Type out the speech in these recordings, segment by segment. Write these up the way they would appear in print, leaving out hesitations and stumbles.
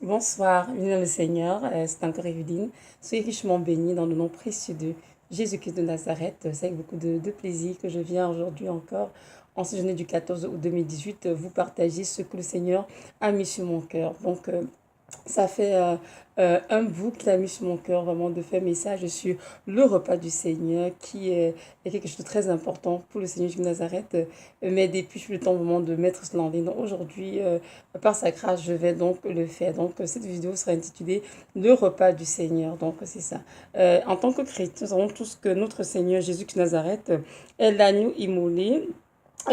Bonsoir, bienvenue dans le Seigneur, c'est encore Evelyne. Soyez richement bénis dans le nom précieux de Jésus-Christ de Nazareth. C'est avec beaucoup de plaisir que je viens aujourd'hui encore, en ce journée du 14 août 2018, vous partager ce que le Seigneur a mis sur mon cœur. Ça fait un bout qu'il a mis sur mon cœur vraiment de faire message sur le repas du Seigneur qui est quelque chose de très important pour le Seigneur de Nazareth. Mais depuis le temps vraiment de mettre cela en ligne. Donc aujourd'hui, par sa grâce, je vais donc le faire. Cette vidéo sera intitulée Le repas du Seigneur. Donc c'est ça. En tant que chrétiens, nous savons tous que notre Seigneur Jésus de Nazareth est l'agneau immolé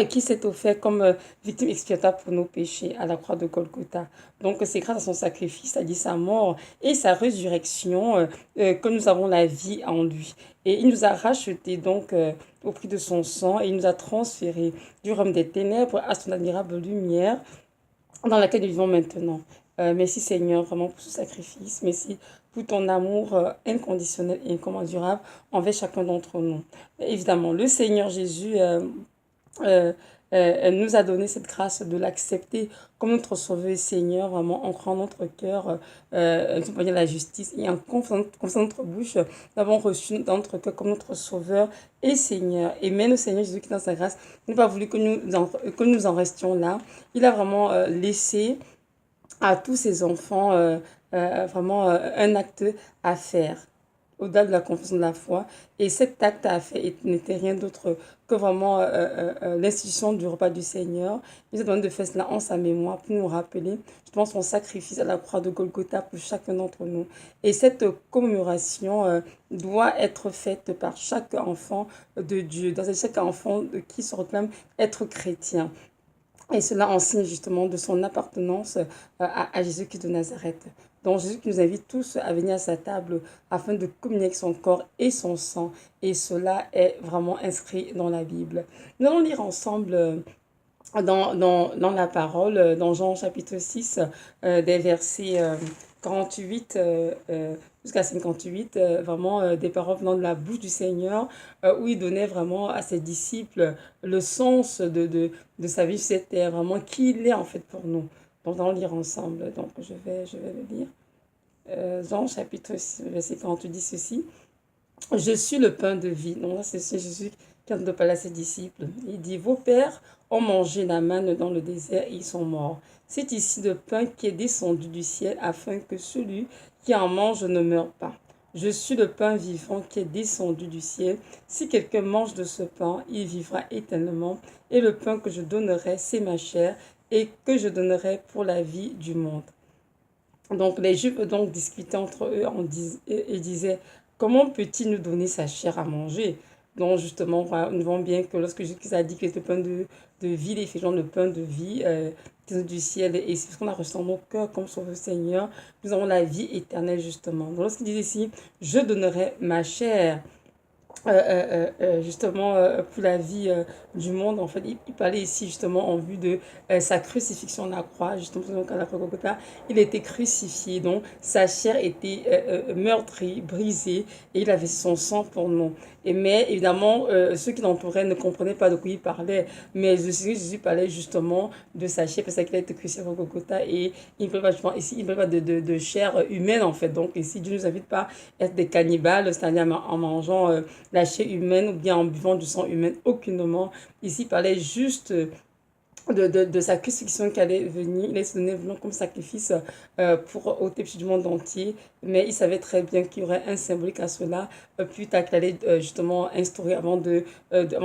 qui s'est offert comme victime expiatoire pour nos péchés à la croix de Golgotha. Donc c'est grâce à son sacrifice, c'est-à-dire sa mort et sa résurrection, que nous avons la vie en lui. Et il nous a rachetés donc au prix de son sang et il nous a transférés du royaume des ténèbres à son admirable lumière dans laquelle nous vivons maintenant. Merci Seigneur vraiment pour ce sacrifice. Merci pour ton amour inconditionnel et incommensurable envers chacun d'entre nous. Évidemment, le Seigneur Jésus elle nous a donné cette grâce de l'accepter comme notre Sauveur et Seigneur, vraiment en croyant notre cœur, nous la justice, et en confessant notre bouche, nous avons reçu dans notre cœur comme notre Sauveur et Seigneur. Et même le Seigneur Jésus qui dans sa grâce n'a pas voulu que nous en restions là. Il a vraiment laissé à tous ses enfants vraiment un acte à faire au-delà de la confession de la foi. Et cet acte à faire n'était rien d'autre que vraiment l'institution du repas du Seigneur. Il nous a demandé de faire cela en sa mémoire pour nous rappeler justement son sacrifice à la croix de Golgotha pour chacun d'entre nous. Et cette commémoration doit être faite par chaque enfant de Dieu, dans chaque enfant qui se réclame être chrétien. Et cela enseigne justement de son appartenance à Jésus-Christ de Nazareth. Donc Jésus qui nous invite tous à venir à sa table afin de communier avec son corps et son sang. Et cela est vraiment inscrit dans la Bible. Nous allons lire ensemble dans la parole, dans Jean chapitre 6, des versets 48 jusqu'à 58, vraiment des paroles venant de la bouche du Seigneur, où il donnait vraiment à ses disciples le sens de sa vie sur cette terre, vraiment qui il est en fait pour nous. Donc, on va lire ensemble. Donc, je vais le lire. Jean chapitre 6, verset 48 dit ceci. Je suis le pain de vie. Donc là, c'est Jésus qui de parler à ses disciples. Il dit, vos pères ont mangé la manne dans le désert et ils sont morts. C'est ici le pain qui est descendu du ciel afin que celui qui en mange ne meure pas. Je suis le pain vivant qui est descendu du ciel. Si quelqu'un mange de ce pain, il vivra éternellement. Et le pain que je donnerai, c'est ma chair et que je donnerai pour la vie du monde. Donc les Juifs donc discutaient entre eux et disaient, comment peut-il nous donner sa chair à manger? Donc justement, nous voyons bien que lorsque Jésus a dit que le pain de vie, les effectivement le pain de vie du ciel, et c'est ce qu'on a reçu dans nos cœurs comme Sauveur Seigneur, nous avons la vie éternelle justement. Donc lorsqu'il dit ici, je donnerai ma chair, justement pour la vie du monde. En fait, il parlait ici justement en vue de sa crucifixion à la croix, justement donc à la croix Golgotha. Il était crucifié, donc sa chair était meurtrie, brisée, et il avait son sang pour nous. Mais évidemment, ceux qui l'entouraient ne comprenaient pas de quoi il parlait, mais Jésus parlait justement de sa chair, parce qu'il a été crucifié à Golgotha, et il ne parle pas, justement, ici, il ne parle pas de chair humaine en fait. Donc ici, Dieu ne nous invite pas à être des cannibales, c'est-à-dire en mangeant la chair humaine ou bien en buvant du sang humain, aucunement. Ici, il parlait juste de sa crucifixion qui allait venir. Il allait se donner comme sacrifice pour ôter du monde entier. Mais il savait très bien qu'il y aurait un symbolique à cela, plus tard qu'il allait justement instaurer avant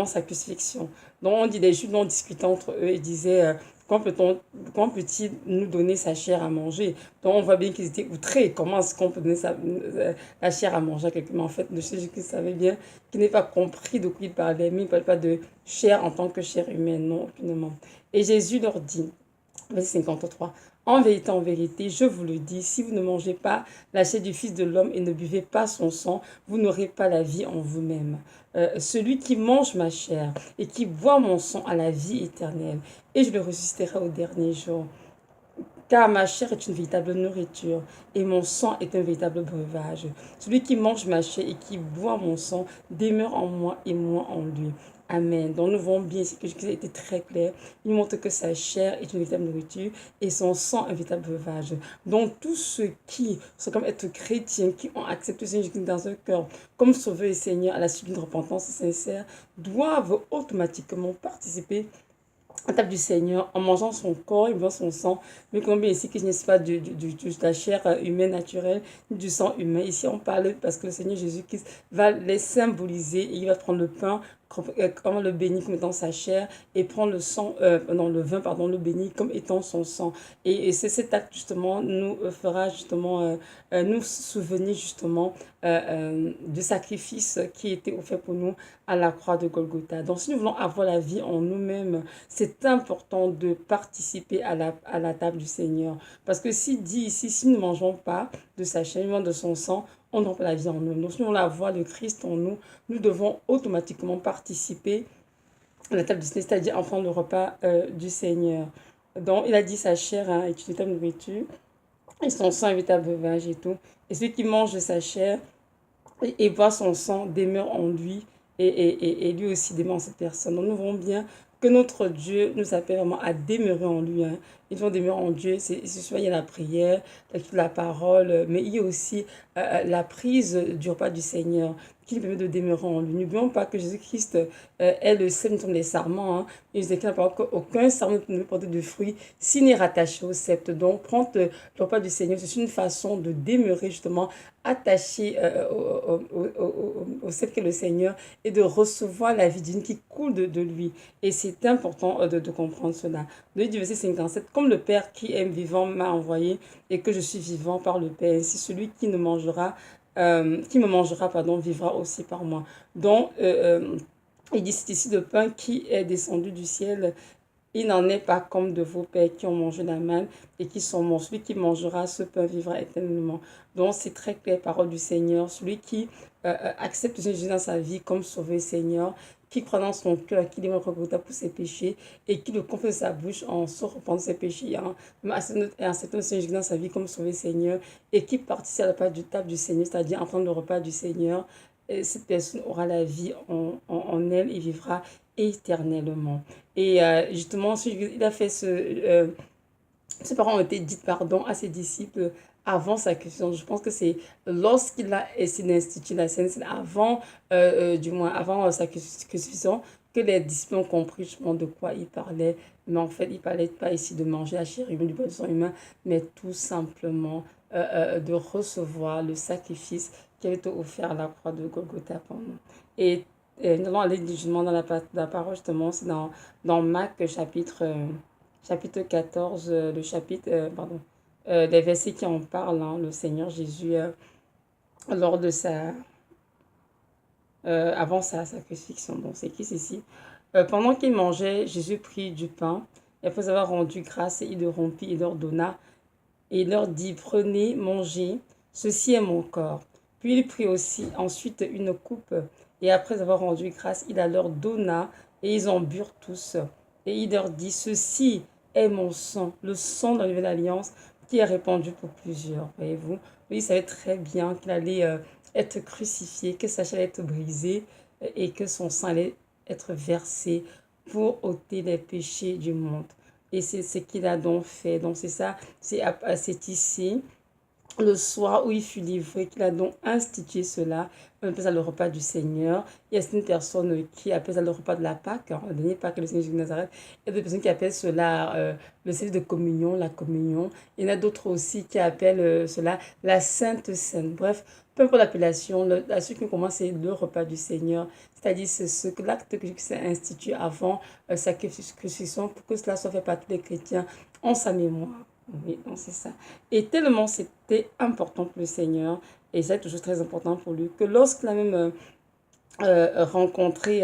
sa crucifixion. Donc on dit, les Juifs ont discuté entre eux et disaient, comment peut-il nous donner sa chair à manger? Donc on voit bien qu'ils étaient outrés. Comment est-ce qu'on peut donner la chair à manger à quelqu'un? Mais en fait, le Jésus savait bien qu'il n'avait pas compris de quoi il parlait. Mais il ne parlait pas de chair en tant que chair humaine, non, aucunement. Et Jésus leur dit, verset 53, en vérité, je vous le dis, si vous ne mangez pas la chair du Fils de l'homme et ne buvez pas son sang, vous n'aurez pas la vie en vous-même. Celui qui mange ma chair et qui boit mon sang a la vie éternelle, et je le ressusciterai au dernier jour. Car ma chair est une véritable nourriture et mon sang est un véritable breuvage. Celui qui mange ma chair et qui boit mon sang demeure en moi et moi en lui. Amen. Donc nous voyons bien ici que Jésus a été très clair. Il montre que sa chair est une véritable nourriture et son sang un véritable breuvage. Donc tous ceux qui sont comme être chrétiens, qui ont accepté le Seigneur Jésus dans leur cœur comme sauveur et Seigneur à la suite d'une repentance sincère, doivent automatiquement participer à la table du Seigneur en mangeant son corps et buvant son sang. Mais comme bien ici, que je ne sais pas de la chair humaine naturelle, ni du sang humain. Ici, on parle parce que le Seigneur Jésus-Christ va les symboliser et il va prendre le pain, comment le bénir comme étant sa chair et prendre le sang, non, le vin, pardon, le bénir comme étant son sang. Et c'est cet acte, justement, nous fera justement, nous souvenir justement du sacrifice qui était offert pour nous à la croix de Golgotha. Donc, si nous voulons avoir la vie en nous-mêmes, c'est important de participer à la table du Seigneur. Parce que s'il dit ici, si nous ne mangeons pas de sa chair, de son sang, on n'aura pas la vie en nous. Donc, si on la voit, le Christ en nous, nous devons automatiquement participer à la table du Seigneur, c'est-à-dire en prendre le repas du Seigneur. Donc, il a dit sa chair est une véritable nourriture, et son sang est un véritable veuvage et tout. Et celui qui mange de sa chair et boit son sang demeure en lui et lui aussi demeure en cette personne. Donc nous voyons bien que notre Dieu nous appelle vraiment à demeurer en lui. Hein. Ils vont demeurer en Dieu, c'est soit il y a la prière, la parole, mais il y a aussi la prise du repas du Seigneur qui lui permet de demeurer en lui. N'oublions pas que Jésus-Christ est le sceptre des sarments. Hein. Il dit qu'aucun sarment ne peut porter de fruits s'il n'est rattaché au sceptre. Donc prendre le repas du Seigneur, c'est une façon de demeurer justement attaché au sceptre que le Seigneur et de recevoir la vie divine qui coule de lui. Et c'est important de comprendre cela. Le verset 57, comme le Père qui est vivant m'a envoyé et que je suis vivant par le Père, ainsi celui qui ne mangera, qui me mangera, pardon, vivra aussi par moi. Donc, il dit, c'est ici le pain qui est descendu du ciel. Il n'en est pas comme de vos pères qui ont mangé la manne et qui sont morts. Celui qui mangera ce pain vivra éternellement. Donc, c'est très clair, parole du Seigneur. Celui qui accepte Jésus dans sa vie comme sauveur Seigneur, qui croit dans son cœur, qui demande Golgotha pour ses péchés et qui le confesse de sa bouche en se repentant de ses péchés, hein, acceptant Jésus dans sa vie comme sauveur Seigneur et qui participe à la part du table du Seigneur, c'est-à-dire en prendre le repas du Seigneur, cette personne aura la vie en elle et vivra éternellement. Et justement, il a fait ses parents ont été dit pardon à ses disciples avant sa crucifixion. Je pense que c'est lorsqu'il a essayé d'instituer la scène, c'est avant, du moins avant sa crucifixion, que les disciples ont compris justement de quoi il parlait. Mais en fait, il ne parlait pas ici de manger la chair humaine, du bois de sang humain, mais tout simplement de recevoir le sacrifice qui avait été offert à la croix de Golgotha pour nous. Et nous allons aller justement dans la parole, justement, c'est dans Marc chapitre 14, le chapitre, pardon, les versets qui en parlent, hein, le Seigneur Jésus, lors de avant sa crucifixion. Donc, c'est qui ceci? Pendant qu'il mangeait, Jésus prit du pain, et après avoir rendu grâce, il le rompit et leur donna, et il leur dit, prenez, mangez, ceci est mon corps. Puis il prit aussi ensuite une coupe, et après avoir rendu grâce, il la leur donna, et ils en burent tous. Et il leur dit, ceci est mon sang, le sang de la nouvelle alliance, qui est répandu pour plusieurs. Voyez-vous, lui, il savait très bien qu'il allait être crucifié, que sa chair allait être brisée, et que son sang allait être versé pour ôter les péchés du monde. Et c'est ce qu'il a donc fait. Donc c'est ça, c'est ici, le soir où il fut livré, qu'il a donc institué cela. On appelle ça le repas du Seigneur. Il y a certaines personnes qui appellent ça le repas de la Pâque, hein, le dernier Pâque, le Seigneur Jésus de Nazareth. Il y a d'autres personnes qui appellent cela le service de communion, la communion. Il y en a d'autres aussi qui appellent cela la Sainte Seine. Bref, peu importe l'appellation, la suite qui commence, c'est le repas du Seigneur. C'est-à-dire, c'est ce que l'acte que Jésus a institué avant sa crucifixion pour que cela soit fait par tous les chrétiens en sa mémoire. Oui, donc c'est ça. Et tellement c'était important pour le Seigneur, et c'est toujours très important pour lui, que lorsqu'il a même rencontré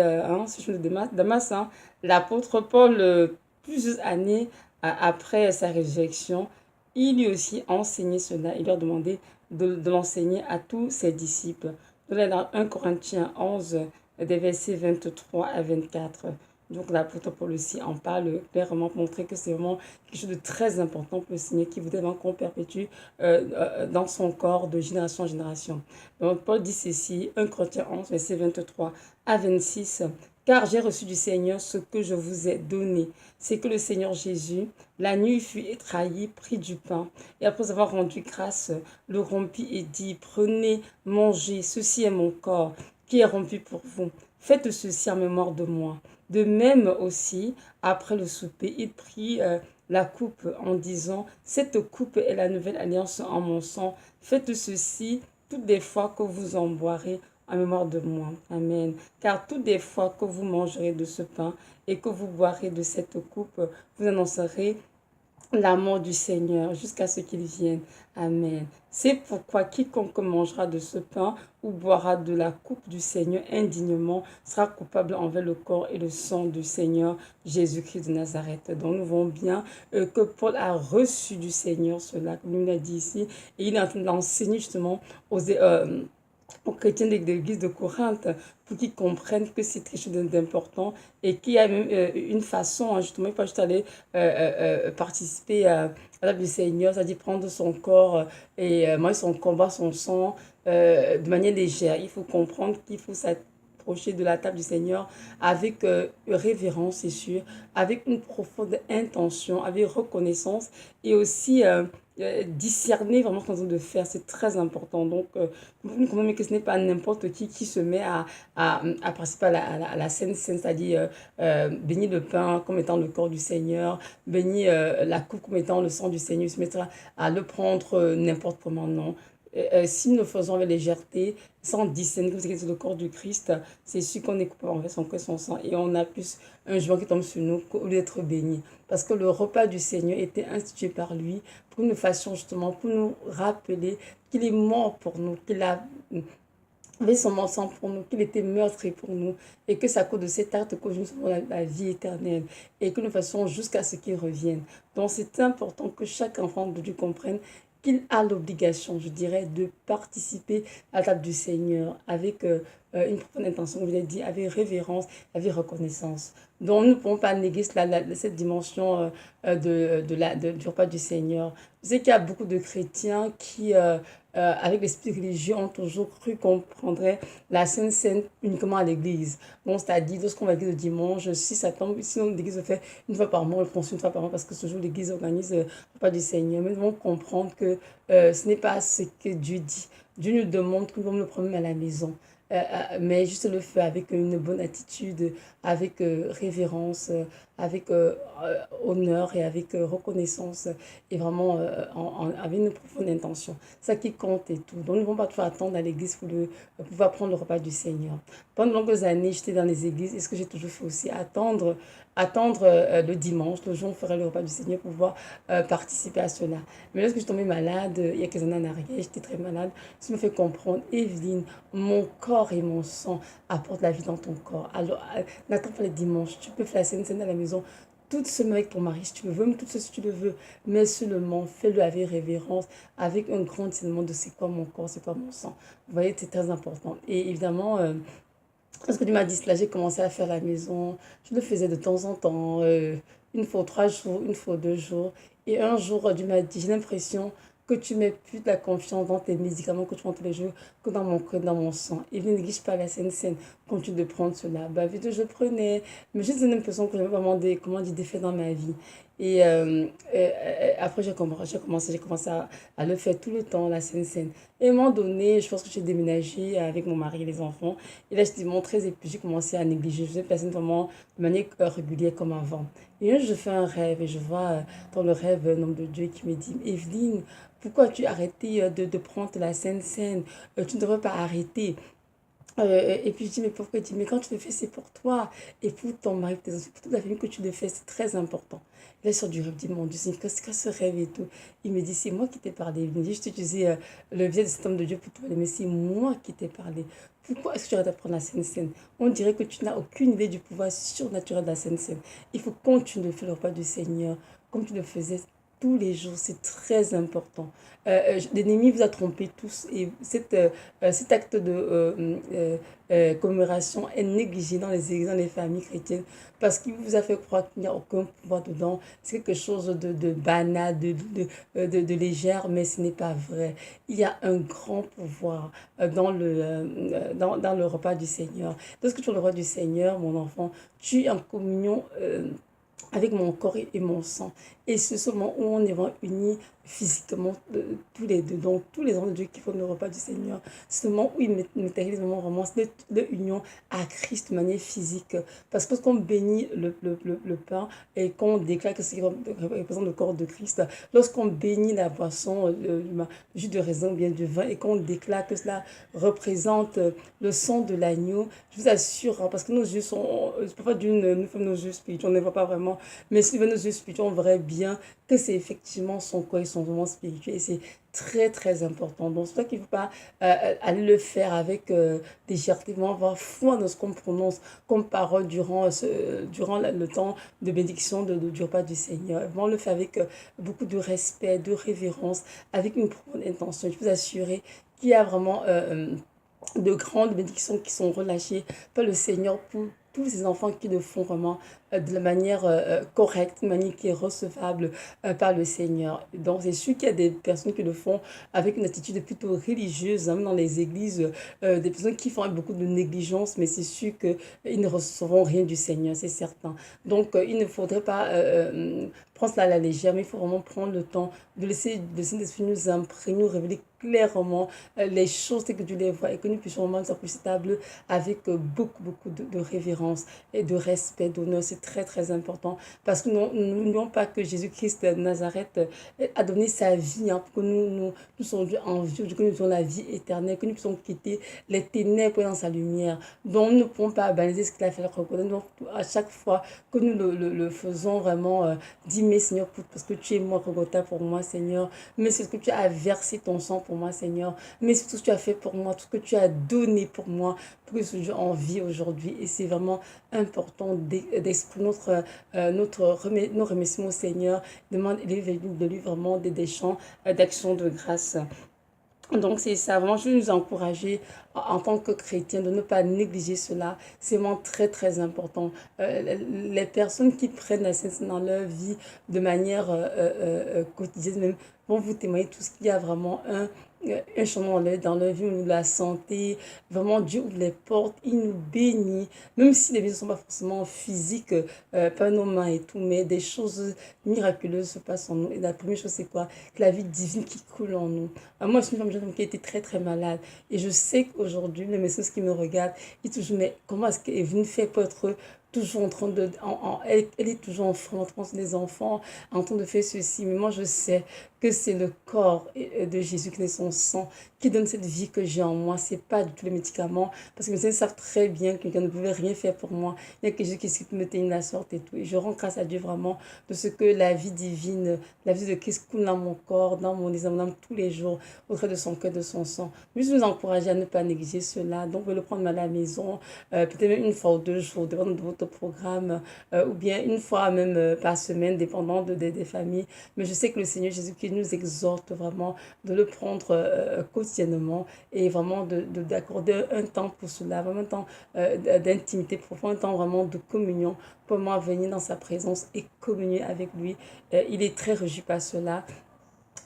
ce chemin de Damas, hein, l'apôtre Paul, plusieurs années après sa résurrection, il lui aussi a enseigné cela. Il leur a demandé de l'enseigner à tous ses disciples. Donc là, dans 1 Corinthiens 11, des versets 23 à 24. Donc l'apôtre Paul aussi en parle clairement pour montrer que c'est vraiment quelque chose de très important pour le Seigneur qui voudrait vraiment qu'on perpétue dans son corps de génération en génération. Donc Paul dit ceci, 1 Corinthiens 11, verset 23 à 26. car j'ai reçu du Seigneur ce que je vous ai donné. C'est que le Seigneur Jésus, la nuit fut trahi, prit du pain, et après avoir rendu grâce, le rompit et dit, prenez, mangez, ceci est mon corps, qui est rompu pour vous. Faites ceci en mémoire de moi. De même aussi, après le souper, il prit la coupe en disant, cette coupe est la nouvelle alliance en mon sang. Faites ceci toutes les fois que vous en boirez en mémoire de moi. Amen. Car toutes les fois que vous mangerez de ce pain et que vous boirez de cette coupe, vous annoncerez la mort du Seigneur jusqu'à ce qu'il vienne. Amen. C'est pourquoi quiconque mangera de ce pain ou boira de la coupe du Seigneur indignement sera coupable envers le corps et le sang du Seigneur Jésus-Christ de Nazareth. Donc nous voyons bien que Paul a reçu du Seigneur cela, comme il l'a dit ici, et il est en train d'enseigner justement aux chrétiens de l'église de Corinthe pour qu'ils comprennent que c'est quelque chose d'important et qu'il y a même une façon, justement, il ne faut pas juste aller participer à la table du Seigneur, c'est-à-dire prendre son corps et manger son combat, son sang de manière légère. Il faut comprendre qu'il faut s'approcher de la table du Seigneur avec révérence, c'est sûr, avec une profonde intention, avec reconnaissance et aussi discerner vraiment ce qu'on est en train de faire, c'est très important. Donc, vous comprenez que ce n'est pas n'importe qui se met à participer à la Sainte Seine, c'est-à-dire bénir le pain comme étant le corps du Seigneur, bénir la coupe comme étant le sang du Seigneur, se mettre à le prendre n'importe comment, non. Si nous le faisons avec légèreté, sans discerner comme c'est le corps du Christ, c'est sûr qu'on est coupable envers son corps et son sang et on a plus un jugement qui tombe sur nous qu'au lieu d'être béni. Parce que le repas du Seigneur était institué par lui pour que nous fassions justement, pour nous rappeler qu'il est mort pour nous, qu'il a avait son sang pour nous, qu'il était meurtri pour nous, et que c'est à cause de cet acte que nous avons la vie éternelle, et que nous fassons jusqu'à ce qu'il revienne. Donc c'est important que chaque enfant de Dieu comprenne qu'il a l'obligation, je dirais, de participer à la table du Seigneur avec une profonde intention, comme je l'ai dit, avec révérence, avec reconnaissance. Donc nous ne pouvons pas néguer cette dimension du repas du Seigneur. Je sais qu'il y a beaucoup de chrétiens qui, avec l'esprit religieux, ont toujours cru qu'on prendrait la Sainte Seine uniquement à l'église. Bon, c'est-à-dire, lorsqu'on va à l'église le dimanche, si ça tombe, si l'église le fait une fois par mois, on le pense une fois par mois parce que ce jour, l'église organise le repas du Seigneur. Mais nous devons comprendre que ce n'est pas ce que Dieu dit. Dieu nous demande que nous devons le prendre à la maison. Mais juste le faire avec une bonne attitude, avec révérence, avec honneur et avec reconnaissance et vraiment avec une profonde intention. C'est ça qui compte et tout. Donc nous ne devons pas toujours attendre à l'église pour pouvoir prendre le repas du Seigneur. Pendant de longues années, j'étais dans les églises et ce que j'ai toujours fait aussi, attendre le dimanche, le jour où on ferait le repas du Seigneur pour pouvoir participer à cela. Mais lorsque je suis tombée malade, il y a quelques années en arrière, j'étais très malade, ça me fait comprendre, Evelyne, mon corps et mon sang apportent la vie dans ton corps. Alors, n'attends pas les dimanches, tu peux faire la scène à la maison, toute semaine avec ton mari si tu le veux, même toute seule si tu le veux, mais seulement fais-le avec révérence, avec un grand discernement de c'est quoi mon corps, c'est quoi mon sang. Vous voyez, c'est très important. Et évidemment, lorsque tu m'as dit cela, j'ai commencé à faire à la maison. Je le faisais de temps en temps, une fois 3 jours, une fois 2 jours. Et un jour, tu m'as dit, j'ai l'impression que tu mets plus de la confiance dans tes médicaments que tu prends tous les jours que dans mon cœur, dans mon sang. Et ne néglige pas la Sainte-Seine, continue de prendre cela. Bah, vite, je prenais, mais j'ai l'impression que j'avais vraiment des faits dans ma vie. Et après, j'ai commencé à le faire tout le temps, la Sainte-Seine. Et à un moment donné, je pense que j'ai déménagé avec mon mari et les enfants. Et là, j'étais vraiment très épuisée, j'ai commencé à négliger. Je faisais personne vraiment de manière régulière comme avant. Et un jour, je fais un rêve et je vois dans le rêve un homme de Dieu qui me dit, Evelyne, pourquoi tu as arrêté de prendre la Sainte Seine? Tu ne devrais pas arrêter. Et puis je dis, mais pourquoi? Il dit, mais quand tu le fais, c'est pour toi et pour ton mari, tes enfants, pour toute la famille que tu le fais, c'est très important. Et là, sur du rêve, il dit, mon Dieu, c'est quoi ce rêve et tout? Il me dit, c'est moi qui t'ai parlé. Il me dit, je t'ai utilisé le biais de cet homme de Dieu pour te parler, mais c'est moi qui t'ai parlé. Pourquoi est-ce que tu arrêtes d'apprendre la Sainte Seine? On dirait que tu n'as aucune idée du pouvoir surnaturel de la Sainte Seine. Il faut continuer de faire le repas du Seigneur comme tu le faisais tous les jours, c'est très important. L'ennemi vous a trompé tous et cet acte de commémoration est négligé dans les églises, dans les familles chrétiennes parce qu'il vous a fait croire qu'il n'y a aucun pouvoir dedans. C'est quelque chose de banal, de légère, mais ce n'est pas vrai. Il y a un grand pouvoir dans le repas du Seigneur. Lorsque tu as le repas du Seigneur, mon enfant, tu es en communion avec mon corps et mon sang. Et c'est ce moment où on est vraiment unis physiquement tous les deux. Donc, tous les hommes de Dieu qui font le repas du Seigneur, c'est le moment où ils matérialisent vraiment leur union à Christ de manière physique. Parce que lorsqu'on bénit le pain et qu'on déclare que c'est représente le corps de Christ, lorsqu'on bénit la boisson, le jus de raisin ou bien du vin, et qu'on déclare que cela représente le sang de l'agneau, je vous assure, hein, parce que nos yeux sont, parfois nous sommes nos yeux spirituels, on ne les voit pas vraiment, mais si nos yeux spirituels, on verrait bien que c'est effectivement son corps et son moment spirituel, et c'est très très important. Donc c'est pour ça qu'il ne faut pas aller le faire avec légèreté, vraiment avoir foi dans ce qu'on prononce comme parole durant le temps de bénédiction du repas du Seigneur. Vraiment le faire avec beaucoup de respect, de révérence, avec une profonde intention. Je peux vous assurer qu'il y a vraiment de grandes bénédictions qui sont relâchées par le Seigneur pour tous ces enfants qui le font vraiment de la manière correcte, une manière qui est recevable par le Seigneur. Donc, c'est sûr qu'il y a des personnes qui le font avec une attitude plutôt religieuse, hein, dans les églises, des personnes qui font beaucoup de négligence, mais c'est sûr qu'ils ne recevront rien du Seigneur, c'est certain. Donc, il ne faudrait pas prendre cela à la légère, mais il faut vraiment prendre le temps de laisser le Saint-Esprit nous imprégner, nous révéler clairement les choses telles que Dieu les voit et que nous puissions vraiment nous approcher cette table avec beaucoup de révérence et de respect, d'honneur. C'est très très important parce que nous n'oublions pas que Jésus-Christ de Nazareth a donné sa vie, hein, pour que nous soyons en vie, que nous ayons la vie éternelle, que nous puissions quitter les ténèbres dans sa lumière. Donc nous ne pouvons pas baliser ce qu'il a fait, le reconnaître. Donc à chaque fois que nous le faisons vraiment, dis mais Seigneur, parce que tu es moi, Golgotha pour moi, Seigneur, mais c'est ce que tu as versé ton sang pour moi, Seigneur, mais c'est tout ce que tu as fait pour moi, tout ce que tu as donné pour moi, pour que je sois en vie aujourd'hui. Et c'est vraiment important d'exprimer nos remerciements au Seigneur, de lui vraiment des chants d'action de grâce. Donc, c'est ça. Vraiment, je veux nous encourager en tant que chrétiens de ne pas négliger cela. C'est vraiment très, très important. Les personnes qui prennent la Sainte dans leur vie de manière quotidienne, même, vont vous témoigner tout ce qu'il y a vraiment un changement dans leur vie, de la santé. Vraiment, Dieu ouvre les portes, il nous bénit. Même si les vies ne sont pas forcément physiques, pas nos mains et tout, mais des choses miraculeuses se passent en nous. Et la première chose, c'est quoi? Que la vie divine qui coule en nous. Moi, je suis une femme qui a été très, très malade. Et je sais qu'aujourd'hui, les messieurs qui me regardent, ils disent toujours, mais comment est-ce qu'elle est venue faire pour être toujours en train elle est toujours en train de penser des enfants, en train de faire ceci. Mais moi, je sais que c'est le corps de Jésus qui est son sang qui donne cette vie que j'ai en moi. C'est pas du tout les médicaments. Parce que mes médecins savent très bien que quelqu'un ne pouvait rien faire pour moi. Il y a que Jésus qui me tenir la sorte et tout. Et je rends grâce à Dieu vraiment de ce que la vie divine, la vie de Christ coule dans mon corps, dans mon âme tous les jours, au travers de son cœur, de son sang. Juste vous encourager à ne pas négliger cela. Donc, vous pouvez le prendre à la maison, peut-être même une fois ou 2 jours, dépendant de votre programme, ou bien une fois même par semaine, dépendant des familles. Mais je sais que le Seigneur Jésus qui nous exhorte vraiment de le prendre quotidiennement et vraiment d'accorder un temps pour cela, vraiment un temps d'intimité profonde, un temps vraiment de communion pour moi venir dans sa présence et communier avec lui. Il est très réjoui par cela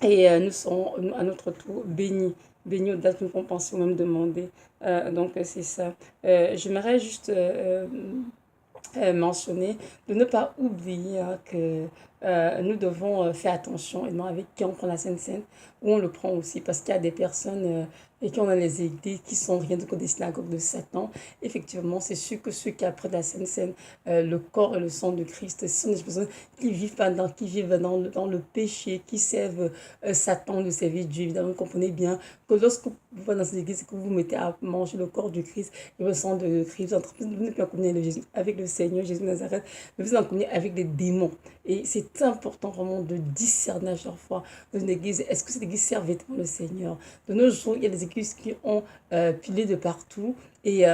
et nous serons à notre tour bénis. Bénis au-delà de ce qu'on pensait ou même demander. Donc c'est ça. J'aimerais juste mentionné, de ne pas oublier que nous devons faire attention et avec qui on prend la Sainte Seine, où on le prend aussi, parce qu'il y a des personnes et qui ont dans les églises qui sont rien que des synagogues de Satan. Effectivement, c'est sûr que ceux qui apprennent la Sainte Seine, le corps et le sang de Christ, ce sont des personnes qui vivent dans le péché, qui servent Satan de servir Dieu. Évidemment, vous comprenez bien que lorsque vous êtes dans cette église, que vous mettez à manger le corps du Christ et le sang de Christ, vous êtes en train de ne plus en communier avec le Seigneur Jésus de Nazareth, mais vous êtes en communier avec des démons. Et c'est important vraiment de discerner à chaque fois dans une église, est-ce que cette église sert véritablement le Seigneur? De nos jours, il y a des églises qui ont pilé de partout et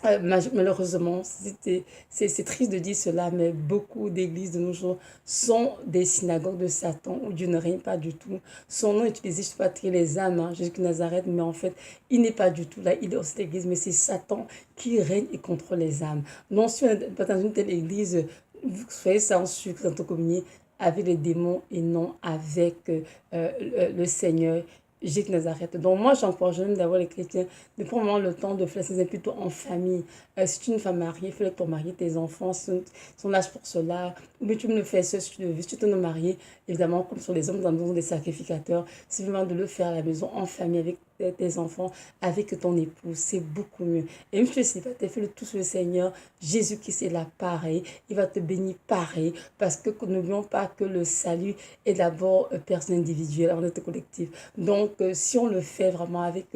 Malheureusement, c'est triste de dire cela, mais beaucoup d'églises de nos jours sont des synagogues de Satan où Dieu ne règne pas du tout. Son nom est utilisé pour attirer les âmes, hein, Jésus de Nazareth, mais en fait, il n'est pas du tout là, il est aussi l'église, mais c'est Satan qui règne et contrôle les âmes. Non, si on n'est pas dans une telle église, vous soyez sans sucre, sans communier avec les démons et non avec le Seigneur. Jésus de Nazareth. Donc moi, j'encourage même d'avoir les chrétiens de prendre vraiment le temps de faire ça plutôt en famille. Si tu es une femme mariée, fais-le pour marier tes enfants, son âge pour cela. Ou bien tu me le fais seul si tu le veux. Si tu te marié, évidemment, comme sur les hommes dans la maison des sacrificateurs, c'est vraiment de le faire à la maison en famille avec tes enfants, avec ton épouse. C'est beaucoup mieux. Et même si tu es célibataire, fais-le tout sur le Seigneur. Jésus-Christ est là pareil. Il va te bénir pareil. Parce que n'oublions pas que le salut est d'abord personne individuelle avant d'être collectif. Donc, si on le fait vraiment avec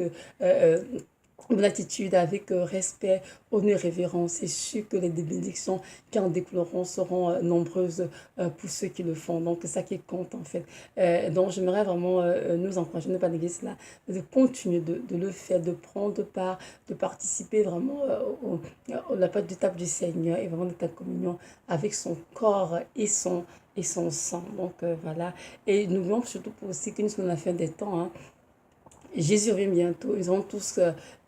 bonne attitude, avec respect, honneur, révérence, c'est sûr que les bénédictions qui en découleront seront nombreuses pour ceux qui le font. Donc, c'est ça qui compte en fait. Donc, j'aimerais vraiment nous encourager, ne pas négliger cela, de continuer de le faire, de prendre part, de participer vraiment la part du table du Seigneur et vraiment de ta communion avec son corps et son sang. Donc, voilà. Et n'oublions surtout aussi que nous sommes à la fin des temps, hein. Jésus revient bientôt. Ils ont tous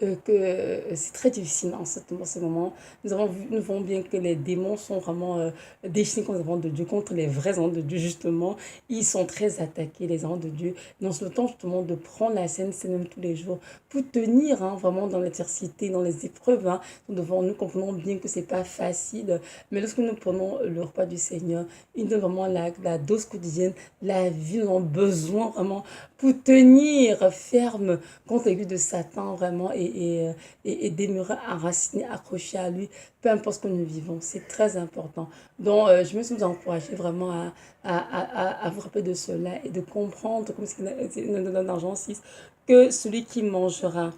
que c'est très difficile en ce moment. Nous voyons bien que les démons sont vraiment déchaînés contre les enfants de Dieu, contre les vrais enfants de Dieu, justement. Ils sont très attaqués, les enfants de Dieu. Dans ce temps, justement, de prendre la scène, c'est même tous les jours, pour tenir vraiment dans l'adversité, dans les épreuves. Nous comprenons bien que c'est pas facile. Mais lorsque nous prenons le repas du Seigneur, il donne vraiment la dose quotidienne, la vie, nous avons besoin vraiment pour tenir ferme contre l'aiguille de Satan vraiment et demeurer enraciné, accroché à lui, peu importe ce que nous vivons. C'est très important. Donc, je me suis encouragée vraiment à vous rappeler de cela et de comprendre, comme c'est dans Jean 6, que celui qui mangera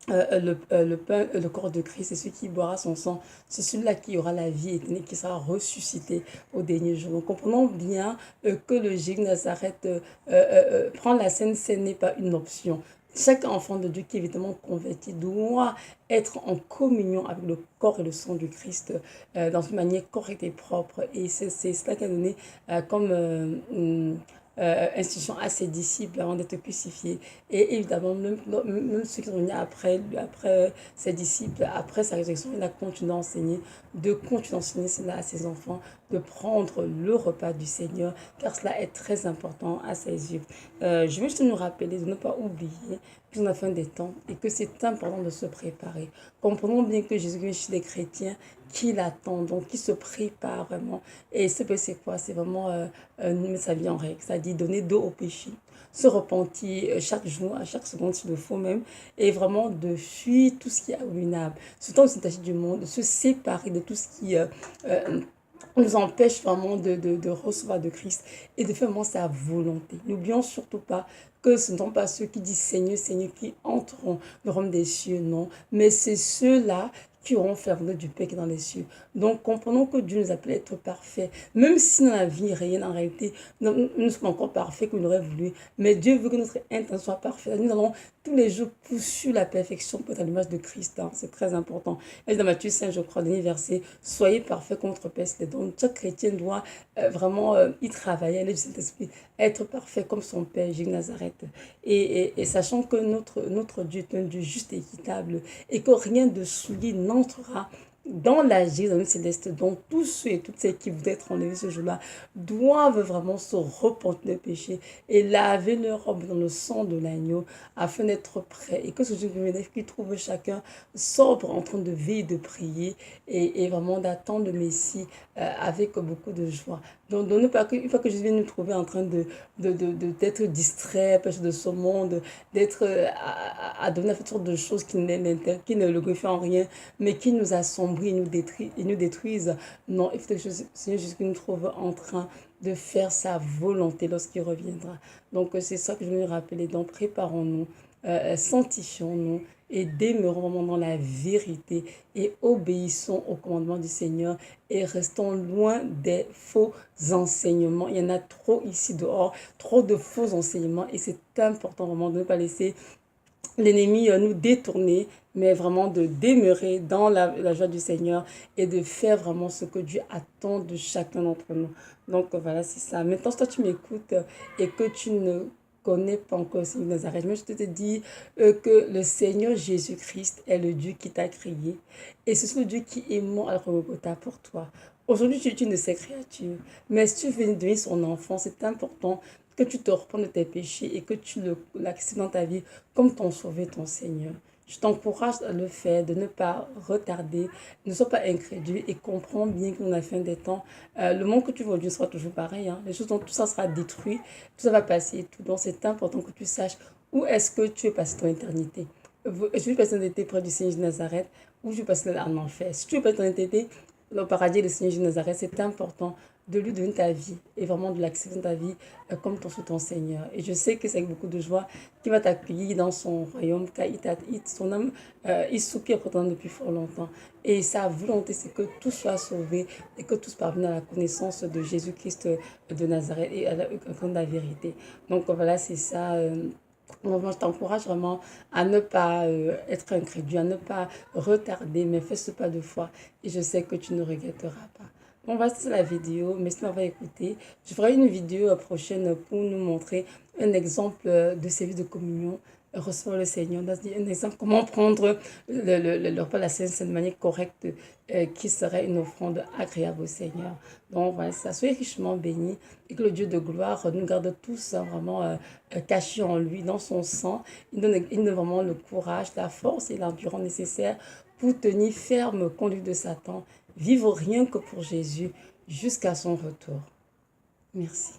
le pain, le corps de Christ, c'est celui qui boira son sang, c'est celui-là qui aura la vie éternelle, qui sera ressuscité au dernier jour. Donc, comprenons bien que le Jésus de Nazareth prendre la Sainte Seine n'est pas une option. Chaque enfant de Dieu qui est évidemment converti doit être en communion avec le corps et le sang du Christ dans une manière correcte et propre. Et c'est cela qui a donné comme institution à ses disciples avant d'être crucifiés. Et évidemment, même ceux qui sont venus après ses disciples, après sa résurrection, il a continué à enseigner, de continuer à enseigner cela à ses enfants, de prendre le repas du Seigneur, car cela est très important à ses yeux. Je veux juste nous rappeler de ne pas oublier que nous avons fin des temps et que c'est important de se préparer. Comprenons bien que Jésus est chez les chrétiens qui l'attendent, donc qui se préparent vraiment. Et c'est quoi? C'est vraiment mettre sa vie en règle, c'est-à-dire donner dos au péché, se repentir chaque jour, à chaque seconde s'il le faut même, et vraiment de fuir tout ce qui est abominable. Surtout de se détacher du monde, de se séparer de tout ce qui nous empêche vraiment de recevoir de Christ et de faire vraiment sa volonté. N'oublions surtout pas que ce ne sont pas ceux qui disent Seigneur, Seigneur qui entreront dans le royaume des cieux, non. Mais c'est ceux-là qui auront fait la volonté du Père qui est dans les cieux. Donc, comprenons que Dieu nous appelle à être parfaits. Même si dans la vie réelle, en réalité, nous sommes encore parfaits comme il aurait voulu. Mais Dieu veut que notre intention soit parfaite. Nous allons tous les jours poursuivre la perfection pour être à l'image de Christ. C'est très important. Et dans Matthieu 5, je crois, dernier verset, soyez parfaits contre peste. Donc, chaque chrétien doit vraiment y travailler, aller du Saint-Esprit, être parfait comme son Père, Jésus de Nazareth. Et sachant que notre Dieu est un Dieu juste et équitable et que rien de souillé n'entrera dans la Jérusalem céleste. Donc, tous ceux et toutes celles qui voudraient être enlevés ce jour-là doivent vraiment se repentir de péché et laver leur robe dans le sang de l'agneau afin d'être prêts. Et que ce jour qui trouve chacun sobre en train de veiller, de prier et vraiment d'attendre le Messie avec beaucoup de joie. Donc, ne pas que, une fois que Jésus vient nous trouver en train d'être distrait, péché de ce monde, d'être à donner toutes sortes de choses qui ne le glorifient en rien, mais qui nous assombrissent et nous détruisent. Non, il faut que le Seigneur Jésus nous trouve en train de faire sa volonté lorsqu'il reviendra. Donc, c'est ça que je veux nous rappeler. Donc, préparons-nous, sanctifions-nous et demeurons vraiment dans la vérité et obéissons au commandement du Seigneur et restons loin des faux enseignements. Il y en a trop ici dehors, trop de faux enseignements et c'est important vraiment de ne pas laisser l'ennemi nous détourner, mais vraiment de demeurer dans la joie du Seigneur et de faire vraiment ce que Dieu attend de chacun d'entre nous. Donc voilà, c'est ça. Maintenant, si toi tu m'écoutes et que tu ne connais pas encore le Seigneur de Nazareth, mais je te dis que le Seigneur Jésus-Christ est le Dieu qui t'a créé et c'est le Dieu qui est mort à la Golgotha pour toi. Aujourd'hui, tu es une de ses créatures, mais si tu veux devenir son enfant, c'est important que tu te repens de tes péchés et que tu l'acceptes dans ta vie comme ton sauveur, ton Seigneur. Je t'encourage à le faire, de ne pas retarder, ne sois pas incrédule et comprends bien qu'on a fin des temps. Le monde que tu vois aujourd'hui sera toujours pareil. Hein. Les choses, tout ça sera détruit, tout ça va passer et tout. Donc c'est important que tu saches où est-ce que tu veux passer ton éternité. Je vais passer ton éternité près du Seigneur de Nazareth ou je vais passer en enfer. Si tu veux passer ton éternité le paradis du Seigneur de Nazareth, c'est important de lui donner ta vie et vraiment de l'accepter dans ta vie comme ton Seigneur. Et je sais que c'est avec beaucoup de joie qu'il va t'accueillir dans son royaume car son âme, il soupire pour toi depuis fort longtemps. Et sa volonté, c'est que tout soit sauvé et que tous parviennent à la connaissance de Jésus-Christ de Nazareth et à la vérité. Donc voilà, c'est ça. Moi, je t'encourage vraiment à ne pas être incrédule, à ne pas retarder, mais fais ce pas de foi. Et je sais que tu ne regretteras pas. Bon, voilà, c'est la vidéo. Merci de m'avoir écouté. Je ferai une vidéo prochaine pour nous montrer un exemple de service de communion. Recevoir le Seigneur, un exemple comment prendre le repas de la Sainte de manière correcte, qui serait une offrande agréable au Seigneur. Donc voilà, ça soyez richement bénis et que le Dieu de gloire nous garde tous hein, vraiment cachés en lui, dans son sang. Il donne vraiment le courage, la force et l'endurance nécessaires pour tenir ferme contre lui de Satan, vivre rien que pour Jésus jusqu'à son retour. Merci.